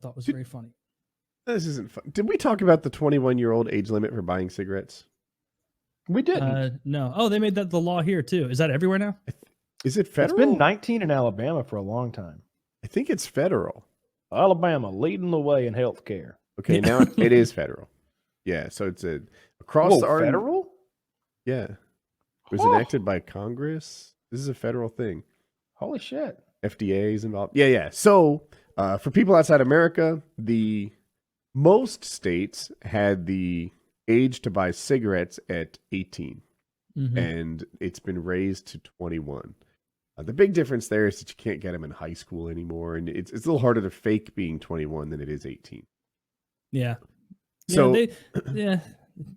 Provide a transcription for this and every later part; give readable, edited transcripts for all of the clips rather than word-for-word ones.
thought was very funny. This isn't fun. Did we talk about the 21-year-old age limit for buying cigarettes? We didn't. No. Oh, they made that the law here too. Is that everywhere now? Is it federal? It's been 19 in Alabama for a long time. I think it's federal. Alabama leading the way in healthcare. Okay, now it is federal. Yeah, so it's across the federal? Yeah. It was enacted by Congress. This is a federal thing. Holy shit. FDA is involved. Yeah. So for people outside America, most states had the age to buy cigarettes at 18. Mm-hmm. And it's been raised to 21. The big difference there is that you can't get them in high school anymore, and it's a little harder to fake being 21 than it is 18. Yeah. So yeah.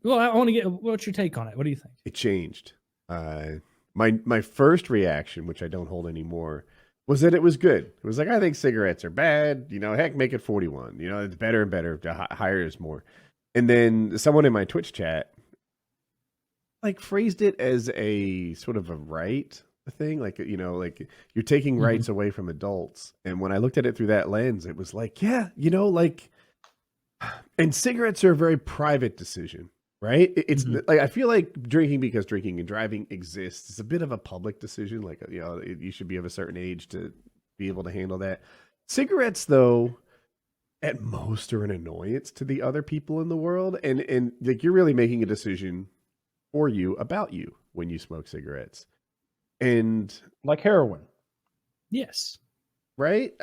Well, I want to get what's your take on it? What do you think? It changed. My first reaction, which I don't hold anymore, was that it was good. It was like, I think cigarettes are bad. Heck, make it 41. It's better and better. Higher is more. And then someone in my Twitch chat phrased it as a sort of a right thing, like you're taking rights away from adults. And when I looked at it through that lens, it was like, yeah, and cigarettes are a very private decision, right? It's like, I feel like drinking because drinking and driving exists. It's a bit of a public decision. Like, you should be of a certain age to be able to handle that. Cigarettes, though, at most are an annoyance to the other people in the world. And like, you're really making a decision for you about you when you smoke cigarettes. And like heroin. Yes. Right?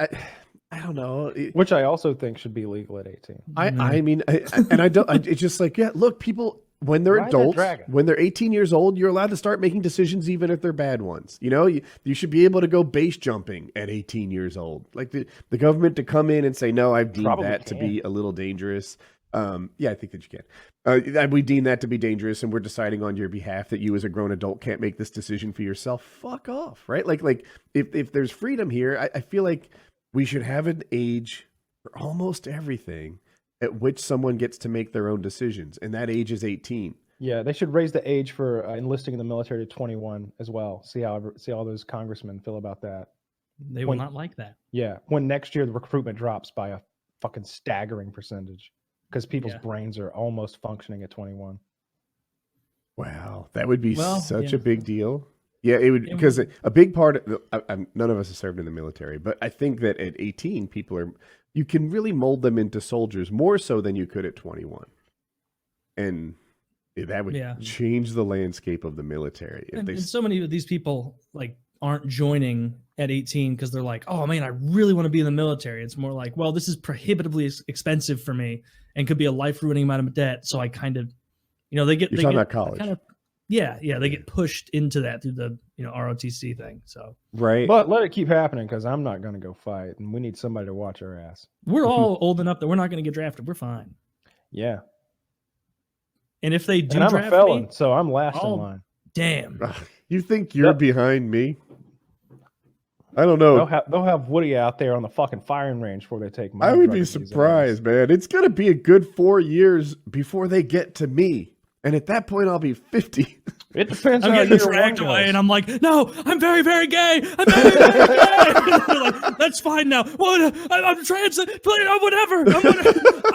I don't know. Which I also think should be legal at 18. I mean, it's just like, yeah, look, people, when they're adults, when they're 18 years old, you're allowed to start making decisions, even if they're bad ones. You should be able to go base jumping at 18 years old. Like the government to come in and say, no, I've deemed that to be a little dangerous. Yeah, I think that you can. We deem that to be dangerous, and we're deciding on your behalf that you as a grown adult can't make this decision for yourself. Fuck off, right? Like if there's freedom here, I feel like we should have an age for almost everything at which someone gets to make their own decisions, and that age is 18. Yeah, they should raise the age for enlisting in the military to 21 as well. See how those congressmen feel about that. They will not like that. Yeah, when next year the recruitment drops by a fucking staggering percentage. Because people's brains are almost functioning at 21. Wow, that would be such a big deal. Yeah, it would, because a big part of none of us have served in the military, but I think that at 18, you can really mold them into soldiers more so than you could at 21. And that would change the landscape of the military. And so many of these people aren't joining at 18 because they're like, oh man, I really want to be in the military. It's more like, well, this is prohibitively expensive for me and could be a life-ruining amount of debt. So I kind of, they get... You're talking about college. They get pushed into that through the, ROTC thing. So right. But let it keep happening, because I'm not going to go fight, and we need somebody to watch our ass. We're all old enough that we're not going to get drafted. We're fine. Yeah. And if they do I'm draft a felon, me, so I'm last in line. Damn. You think you're behind me? I don't know. They'll have Woody out there on the fucking firing range before they take my. I would be surprised, man. It's going to be a good 4 years before they get to me. And at that point, I'll be 50. It depends on how you're dragged away, and I'm like, no, I'm very, very gay. I'm very, very gay. Like, that's fine now. What? I'm trans. Whatever.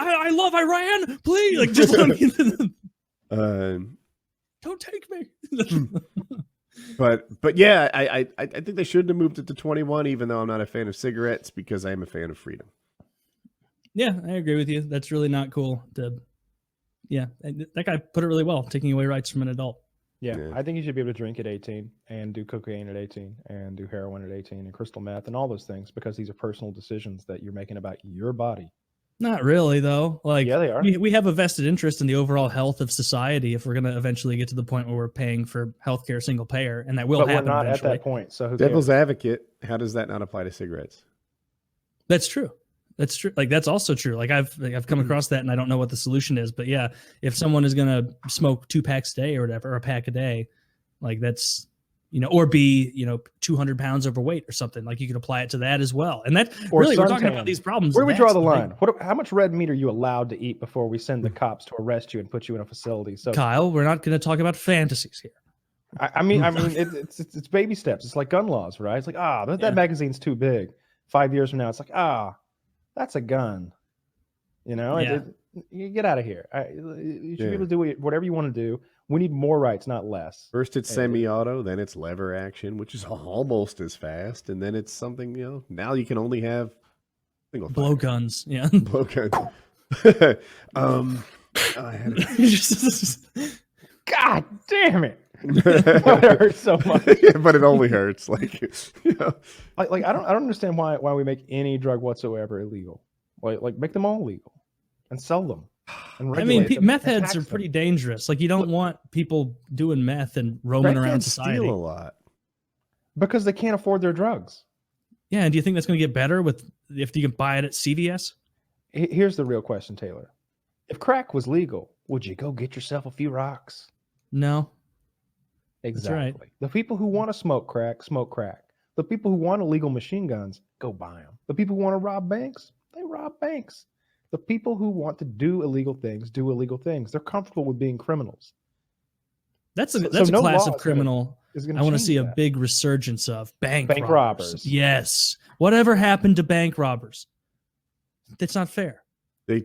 I love Iran. Please, just let me. Don't take me. But yeah, I think they shouldn't have moved it to 21, even though I'm not a fan of cigarettes, because I am a fan of freedom. Yeah, I agree with you. That's really not cool. That guy put it really well, taking away rights from an adult. Yeah, I think you should be able to drink at 18 and do cocaine at 18 and do heroin at 18 and crystal meth and all those things, because these are personal decisions that you're making about your body. Not really, though. Yeah, they are. We have a vested interest in the overall health of society if we're going to eventually get to the point where we're paying for healthcare single payer, and that will happen we're not eventually. At that point. So who Devil's cares? advocate, how does that not apply to cigarettes? That's true. That's true. That's also true. I've come across that, and I don't know what the solution is. But yeah, if someone is going to smoke 2 packs a day or whatever, or a pack a day, that's, or be, 200 pounds overweight or something, you can apply it to that as well. And that really, we're talking about these problems. Where do we draw the line? How much red meat are you allowed to eat before we send the cops to arrest you and put you in a facility? So Kyle, we're not going to talk about fantasies here. I mean, it's baby steps. It's like gun laws, right? It's like, that magazine's too big. 5 years from now, it's like, that's a gun. You get out of here. You should be able to do whatever you want to do. We need more rights, not less. First it's semi-auto, then it's lever action, which is almost as fast, and then it's something, now you can only have single blow guns. Yeah. Blow guns. God damn it. It hurts so much. Yeah, but it only hurts. Like I don't understand why we make any drug whatsoever illegal. Like make them all legal and sell them. I mean, meth heads are pretty dangerous. Like, you don't want people doing meth and roaming around society. Steal a lot because they can't afford their drugs. Yeah, and do you think that's going to get better if you can buy it at CVS? Here's the real question, Taylor. If crack was legal, would you go get yourself a few rocks? No. Exactly. That's right. The people who want to smoke crack, smoke crack. The people who want illegal machine guns, go buy them. The people who want to rob banks, they rob banks. The people who want to do illegal things, do illegal things. They're comfortable with being criminals. That's a class of criminal I want to see a big resurgence of bank robbers. Yes. Whatever happened to bank robbers? That's not fair. They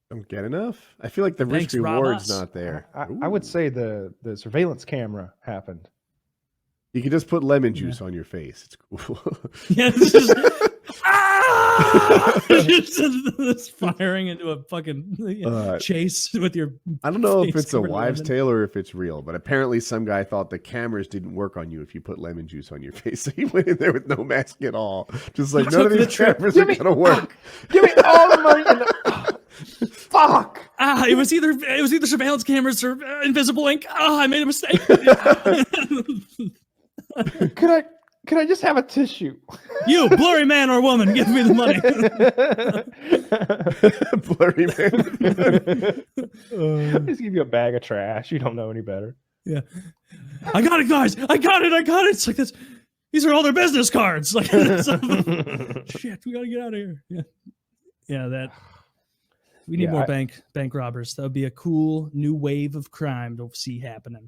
don't get enough. I feel like the risk reward's not there. I would say the surveillance camera happened. You can just put lemon juice on your face. It's cool. Yeah, it's just firing into a fucking chase with your. I don't know if it's a wives' tale or if it's real, but apparently some guy thought the cameras didn't work on you if you put lemon juice on your face. So he went in there with no mask at all, just like none of these cameras are gonna work. Give me all the money. Fuck. It was either surveillance cameras or invisible ink. I made a mistake. Could I just have a tissue? You, blurry man or woman, give me the money. Blurry man. Just give you a bag of trash. You don't know any better. Yeah. I got it, guys. I got it. It's like this. These are all their business cards. Like, shit, we gotta get out of here. Yeah. We need more bank robbers. That would be a cool new wave of crime to see happening.